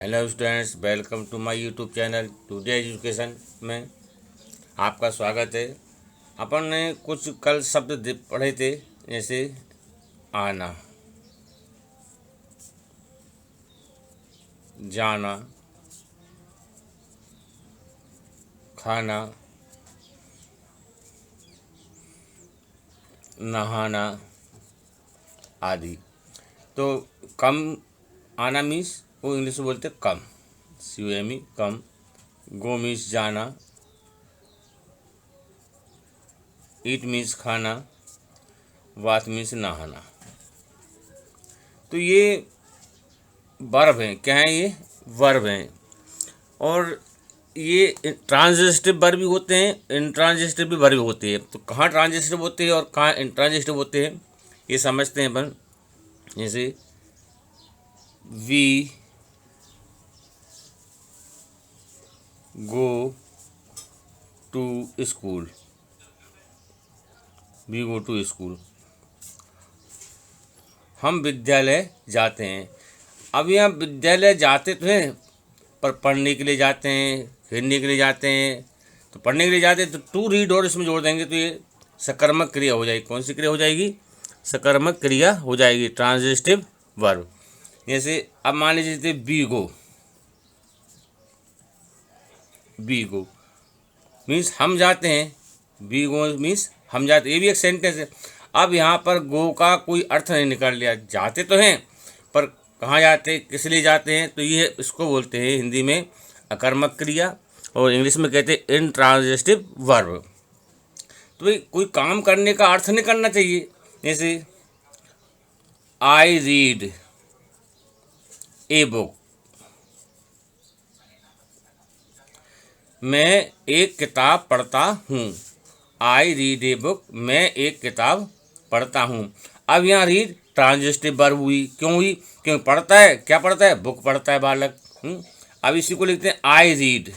Hello students, welcome to my YouTube channel today education में आपका स्वागत है। अपन ने कुछ कल शब्द पढ़े थे, जैसे आना, जाना, खाना, नहाना आदि। तो कम आना मीन्स वो इंग्लिश में बोलते कम, CUME कम। गो मीन्स जाना, ईट मीन्स खाना, वाथ मीन्स नहाना। तो ये वर्ब हैं। क्या है ये? वर्ब हैं। और ये ट्रांजिटिव वर्ब भी होते हैं, इंट्रांजिटिव भी वर्ब होते हैं। तो कहाँ ट्रांजिटिव होते हैं और कहाँ इंट्रांजिटिव होते हैं, ये समझते हैं अपन। जैसे we go to school, we go to school, हम विद्यालय जाते हैं। अब यहाँ विद्यालय जाते तो हैं, पर पढ़ने के लिए जाते हैं, खेलने के लिए जाते हैं। तो पढ़ने के लिए जाते हैं तो टू रीड और इसमें जोड़ देंगे तो ये सकर्मक क्रिया हो जाएगी। कौन सी क्रिया हो जाएगी? सकर्मक क्रिया हो जाएगी, ट्रांजिटिव वर्ब। जैसे अब मान लीजिए be go, be go means हम जाते हैं, बी गो मीन्स हम जाते, ये भी एक सेंटेंस है। अब यहाँ पर गो का कोई अर्थ नहीं निकाल लिया। जाते तो हैं, पर कहाँ जाते, किस लिए जाते हैं, तो ये इसको बोलते हैं हिंदी में अकर्मक क्रिया, और इंग्लिश में कहते हैं इंट्रांजिटिव वर्ब। तो भाई कोई काम करने का अर्थ नहीं करना चाहिए। जैसे आई रीड ए बुक, मैं एक किताब पढ़ता हूँ। आई रीड ए बुक, मैं एक किताब पढ़ता हूँ। अब यहाँ रीड ट्रांजिटिव वर्ब हुई। क्यों हुई? क्योंकि पढ़ता है, क्या पढ़ता है? बुक पढ़ता है बालक। अब इसी को लिखते हैं आई रीड,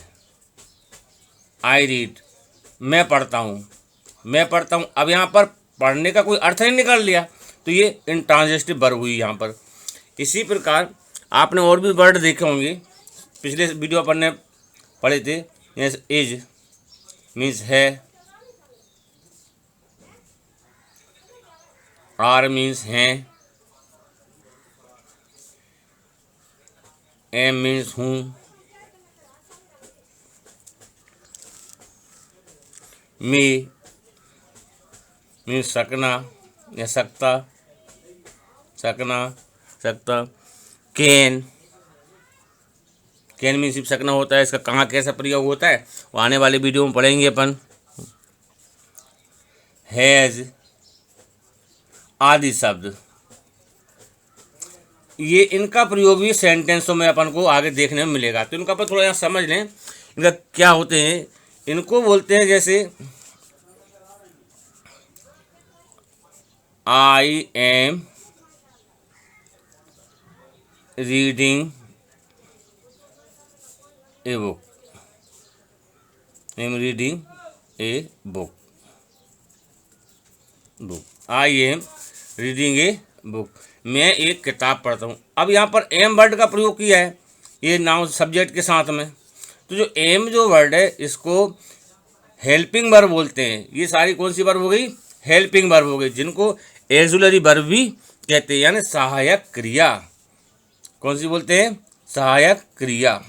आई रीड मैं पढ़ता हूँ, मैं पढ़ता हूँ। अब यहाँ पर पढ़ने का कोई अर्थ नहीं निकाल लिया, तो ये इंट्रांजिटिव वर्ब हुई यहाँ पर। इसी प्रकार आपने और भी वर्ड देखे होंगे, पिछले वीडियो अपन ने पढ़े थे। जैसे इज मीन्स है, आर मीन्स हैं, एम मीन्स हूँ, मे मीन्स सकना या सकता, सकना, सकता। कैन, कैन मीन्स सिर्फ सकना होता है। इसका कहाँ कैसा प्रयोग होता है वो आने वाले वीडियो में पढ़ेंगे अपन। हैज़ आदि शब्द, ये इनका प्रयोग भी सेंटेंसों में अपन को आगे देखने में मिलेगा। तो इनका अपन थोड़ा यहाँ समझ लें, इनका क्या होते हैं। इनको बोलते हैं जैसे I am reading a book, I am reading a book, book I am reading a book, मैं एक किताब पढ़ता हूँ। अब यहाँ पर एम वर्ड का प्रयोग किया है, ये नाउन सब्जेक्ट के साथ में। तो जो एम जो वर्ड है, इसको हेल्पिंग वर्ब बोलते हैं। ये सारी कौन सी वर्ब हो गई? हेल्पिंग वर्ब हो गई, जिनको एक्सुलरी वर्ब भी कहते हैं, यानी सहायक क्रिया। कौन सी बोलते हैं? सहायक क्रिया,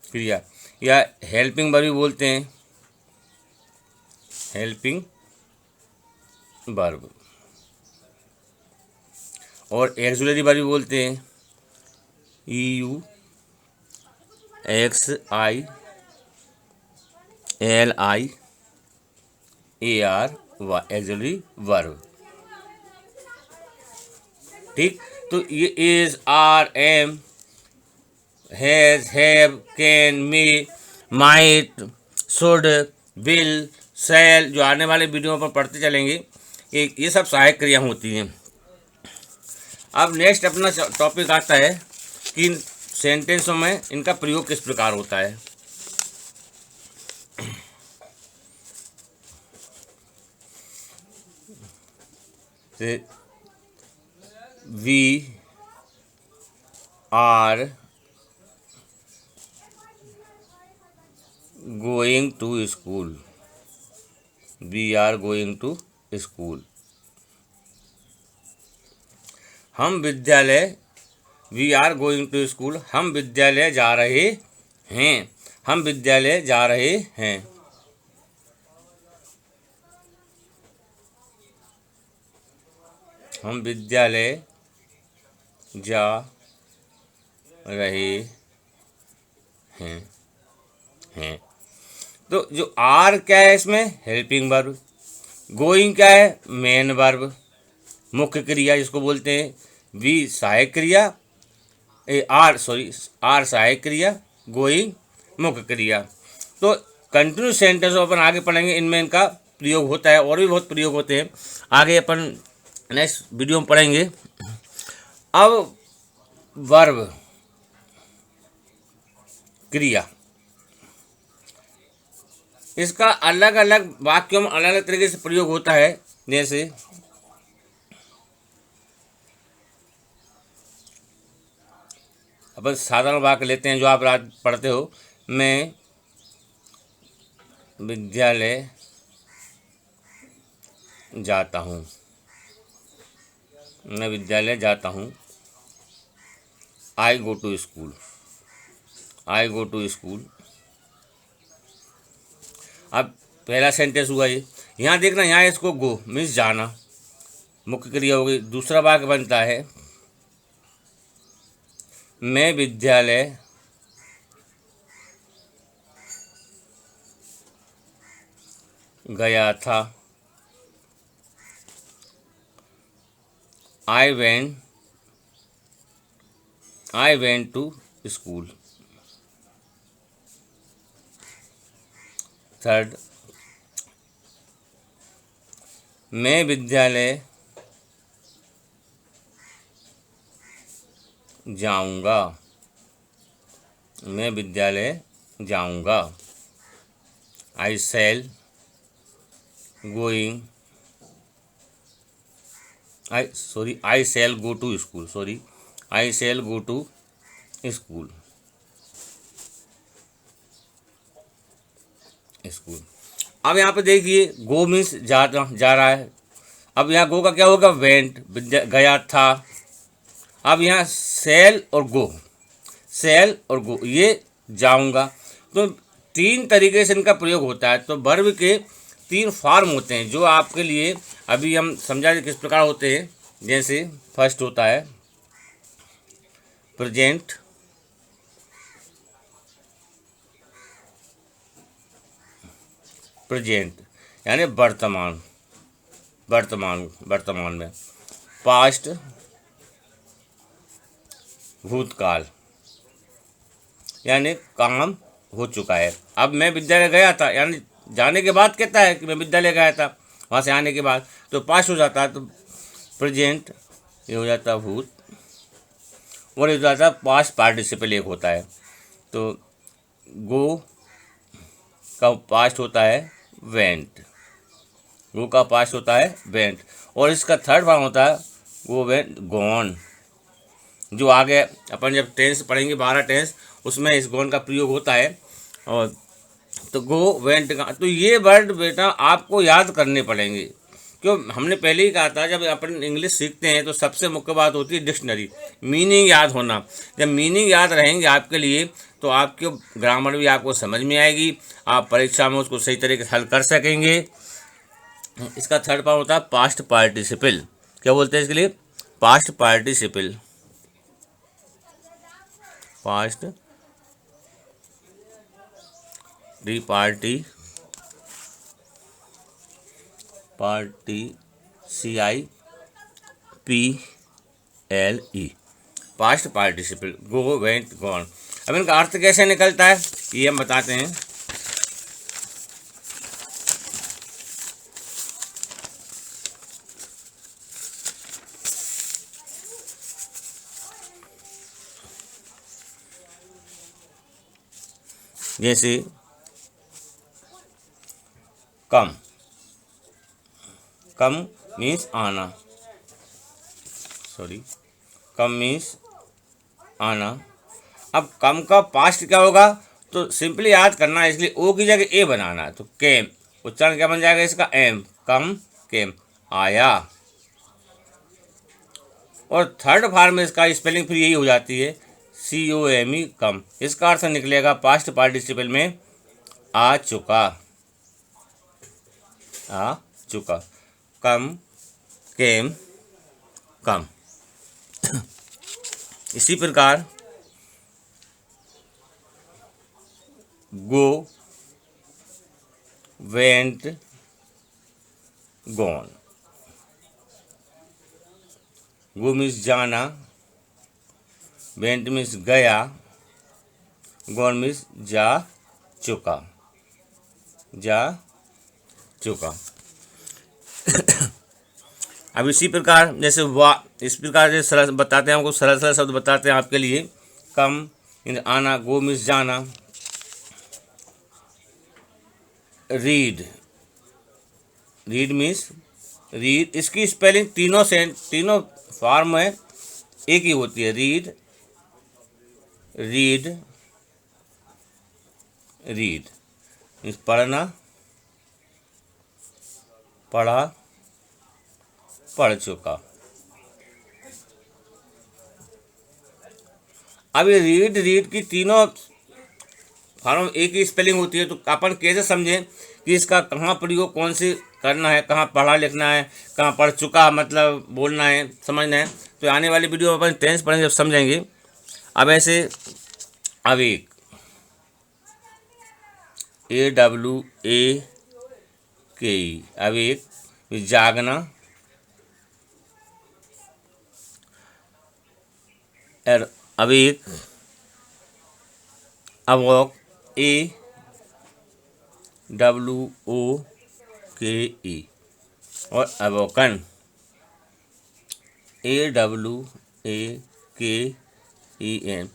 क्रिया, या हेल्पिंग वर्ब भी बोलते हैं, हेल्पिंग वर्ब। और एक्सुलरी वर्ब भी बोलते हैं, EUXILIAR एक्सुलरी वर्ब। ठीक। तो ये is, are, am, has, have, can, may, might, should, will, shall, जो आने वाले वीडियो पर पढ़ते चलेंगे, ये सब सहायक क्रिया होती हैं। अब नेक्स्ट अपना टॉपिक आता है कि सेंटेंसों में इनका प्रयोग किस प्रकार होता है। We are going to school. We are going to school. हम विद्यालय, we are going to school, हम विद्यालय जा रहे हैं। हम विद्यालय जा रहे हैं। हम विद्यालय जा रहे हैं। तो जो आर क्या है इसमें, हेल्पिंग वर्ब। गोइंग क्या है, मेन वर्ब, मुख्य क्रिया जिसको बोलते हैं। वी सहायक क्रिया, आर सहायक क्रिया, गोइंग मुख्य क्रिया। तो कंटिन्यूस सेंटेंस अपन आगे पढ़ेंगे, इनमें इनका प्रयोग होता है, और भी बहुत प्रयोग होते हैं, आगे अपन नेक्स्ट वीडियो में पढ़ेंगे। अब वर्ब क्रिया, इसका अलग अलग वाक्यों में अलग अलग तरीके से प्रयोग होता है। जैसे अपन साधारण वाक्य लेते हैं जो आप रात पढ़ते हो। मैं विद्यालय जाता हूँ। मैं विद्यालय जाता हूँ। I go to school. I go to school. अब पहला सेंटेंस हुआ ये, यहाँ देखना, यहाँ इसको गो मीन्स जाना, मुख्य क्रिया हो गई। दूसरा वाक्य बनता है, मैं विद्यालय गया था। I went to school. Third, मैं विद्यालय जाऊंगा। मैं विद्यालय जाऊंगा। I shall going, I shall go to school. I shall go to school. अब यहाँ पे देखिए, गो मीन्स जा रहा है। अब यहाँ गो का क्या होगा, वेंट, गया था। अब यहाँ सेल और गो ये जाऊंगा। तो तीन तरीके से इनका प्रयोग होता है। तो वर्ब के तीन फॉर्म होते हैं जो आपके लिए अभी हम समझा किस प्रकार होते हैं। जैसे फर्स्ट होता है प्रेजेंट, यानी वर्तमान में। पास्ट, भूतकाल, यानी काम हो चुका है। अब मैं विद्यालय गया था, यानी जाने के बाद कहता है कि मैं विद्यालय गया था, वहाँ से आने के बाद, तो पास्ट हो जाता है। तो प्रेजेंट ये हो जाता है भूत, और ये हो जाता है पास्ट पार्टिसिपल एक होता है। तो गो का पास्ट होता है वेंट। गो का पास्ट होता है वेंट। और इसका थर्ड फॉर्म होता है गो वेंट गॉन। जो आगे अपन जब टेंस पढ़ेंगे 12 टेंस, उसमें इस गॉन का प्रयोग होता है। और तो गो वेंट का, तो ये वर्ड बेटा आपको याद करने पड़ेंगे। क्यों, हमने पहले ही कहा था जब अपन इंग्लिश सीखते हैं तो सबसे मुख्य बात होती है डिक्शनरी, मीनिंग याद होना। जब मीनिंग याद रहेंगे आपके लिए तो आपके ग्रामर भी आपको समझ में आएगी, आप परीक्षा में उसको सही तरीके से हल कर सकेंगे। इसका थर्ड पार्ट होता है पास्ट पार्टिसिपल। क्या बोलते हैं इसके लिए, past participle. Past CIPLE, past participle, go went gone. अब इनका अर्थ कैसे निकलता है ये हम बताते हैं। जैसे कम मीन्स आना, कम मीन्स आना। अब कम का पास्ट क्या होगा, तो सिंपली याद करना है, इसलिए ओ की जगह ए बनाना है, तो केम, उच्चारण क्या बन जाएगा इसका, एम, कम केम, आया। और थर्ड फॉर्म में इसका स्पेलिंग फिर यही हो जाती है, COME, कम। इसका अर्थ निकलेगा पास्ट पार्टिसिपल में आ चुका, आ चुका, कम केम कम। इसी प्रकार गो, वेंट, गॉन। गो मीन्स जाना, वेंट मीन्स गया, गॉन मीन्स जा चुका, जा चुका। अब इसी प्रकार जैसे वाह, इस प्रकार से सरल बताते हैं, हमको सरल सरल शब्द बताते हैं आपके लिए। कम आना, गो मीन्स जाना, रीड, रीड मीन्स रीड। इसकी स्पेलिंग तीनों फॉर्म में एक ही होती है, रीड, रीड, रीड मीन्स पढ़ना, पढ़ा, पढ़ चुका। अब ये रीड, रीड की तीनों फॉर्म एक ही स्पेलिंग होती है, तो अपन कैसे समझें कि इसका कहाँ प्रयोग कौन सी करना है, कहाँ पढ़ा लिखना है, कहाँ पढ़ चुका मतलब बोलना है, समझना है। तो आने वाली वीडियो में अपन टेंस पढ़ेंगे, जब समझेंगे। अब ऐसे अवेक, AWAKE, अवेक जागना, अवेक, अवॉक, AWOKE, और अवोकन, AWAKEN।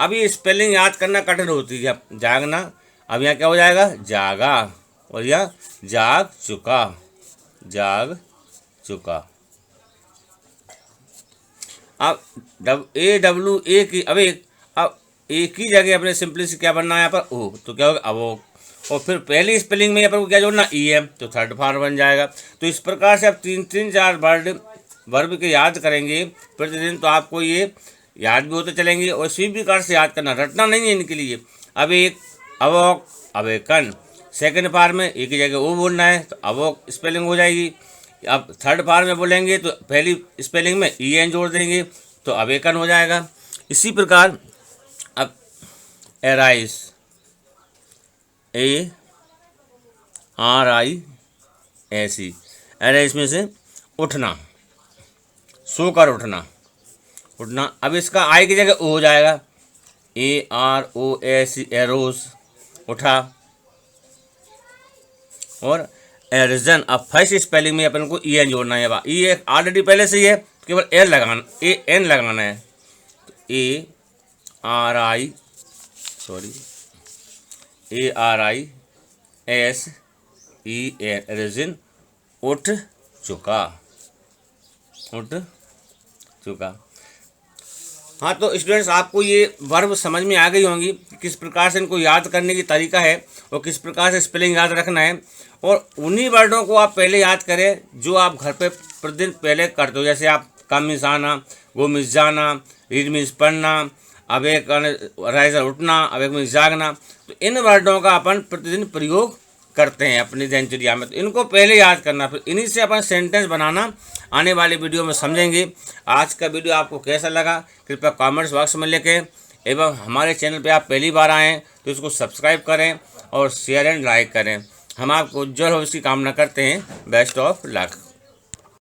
अब ये स्पेलिंग याद करना कठिन होती है। जागना, अब यहाँ क्या हो जाएगा, जागा, और यह जाग चुका, जाग चुका। अब AWA की अवेक, अब एक ही जगह अपने सिंपली से क्या बनना है यहाँ पर, ओ, तो क्या होगा, अवोक। और फिर पहली स्पेलिंग में यहाँ पर क्या जोड़ना, EM, तो थर्ड फॉर्म बन जाएगा। तो इस प्रकार से आप 3-4 वर्ब के याद करेंगे प्रतिदिन, तो आपको ये याद भी होते चलेंगे। और इसी प्रकार से याद करना, रटना नहीं है इनके लिए। Awake, awoke, awaken. Second form में एक ही जगह ओ बोलना है, तो अवॉक स्पेलिंग हो जाएगी। अब थर्ड फॉर्म में बोलेंगे तो पहली स्पेलिंग में EN जोड़ देंगे, तो अवेकन हो जाएगा। इसी प्रकार अब एराइज, ARISE, एराइज में से उठना, सोकर उठना, उठना। अब इसका आई की जगह ओ हो जाएगा, AROSE, एरोस, उठा। और एरिजन, अब फर्स्ट स्पेलिंग में अपन को EN जोड़ना है। अब ई ऑलरेडी पहले से ही है, केवल एन लगाना, AN लगाना है, तो ARISEN, एरिजन, उठ चुका, उठ चुका। हाँ, तो स्टूडेंट्स आपको ये वर्ब समझ में आ गई होंगी, किस प्रकार से इनको याद करने की तरीका है और किस प्रकार से स्पेलिंग याद रखना है। और उन्हीं वर्डों को आप पहले याद करें जो आप घर पे प्रतिदिन पहले करते हो। जैसे आप कम मीन्स आना, गो मीन्स जाना, रीड मीन्स पढ़ना, अवेक राइजर उठना, अवेक मीन्स जागना। तो इन वर्डों का अपन प्रतिदिन प्रयोग करते हैं अपनी दिनचर्या में, तो इनको पहले याद करना, फिर इन्हीं से अपन सेंटेंस बनाना आने वाले वीडियो में समझेंगे। आज का वीडियो आपको कैसा लगा कृपया कमेंट्स बॉक्स में लिखें, एवं हमारे चैनल पे आप पहली बार आएँ तो इसको सब्सक्राइब करें और शेयर एंड लाइक करें। हम आपको उज्जवल भविष्य की कामना करते हैं। Best of luck.